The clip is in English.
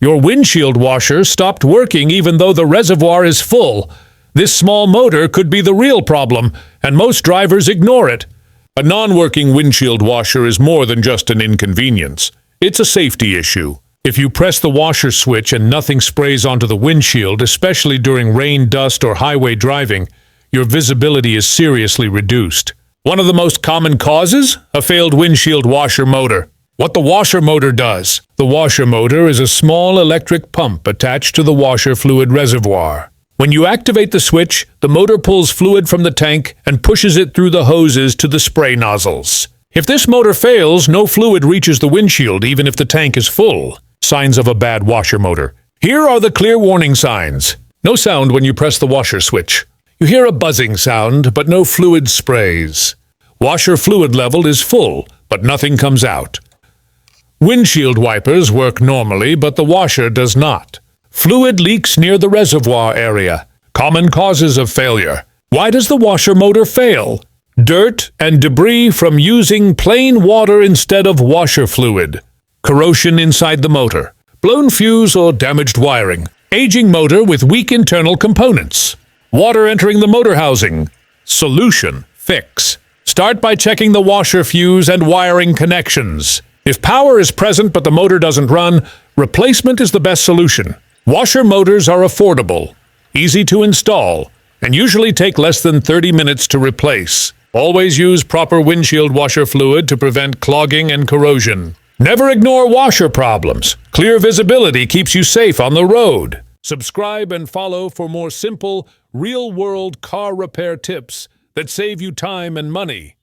Your windshield washer stopped working even though the reservoir is full. This small motor could be the real problem, and most drivers ignore it. A non-working windshield washer is more than just an inconvenience. It's a safety issue. If you press the washer switch and nothing sprays onto the windshield, especially during rain, dust, or highway driving, your visibility is seriously reduced. One of the most common causes? A failed windshield washer motor. What the washer motor does. The washer motor is a small electric pump attached to the washer fluid reservoir. When you activate the switch, the motor pulls fluid from the tank and pushes it through the hoses to the spray nozzles. If this motor fails, no fluid reaches the windshield even if the tank is full. Signs of a bad washer motor. Here are the clear warning signs. No sound when you press the washer switch. You hear a buzzing sound, but no fluid sprays. Washer fluid level is full, but nothing comes out. Windshield wipers work normally, but the washer does not. Fluid leaks near the reservoir area. Common causes of failure. Why does the washer motor fail? Dirt and debris from using plain water instead of washer fluid. Corrosion inside the motor. Blown fuse or damaged wiring. Aging motor with weak internal components. Water entering the motor housing. Solution. Fix. Start by checking the washer fuse and wiring connections. If power is present but the motor doesn't run, replacement is the best solution. Washer motors are affordable, easy to install, and usually take less than 30 minutes to replace. Always use proper windshield washer fluid to prevent clogging and corrosion. Never ignore washer problems. Clear visibility keeps you safe on the road. Subscribe and follow for more simple, real-world car repair tips that save you time and money.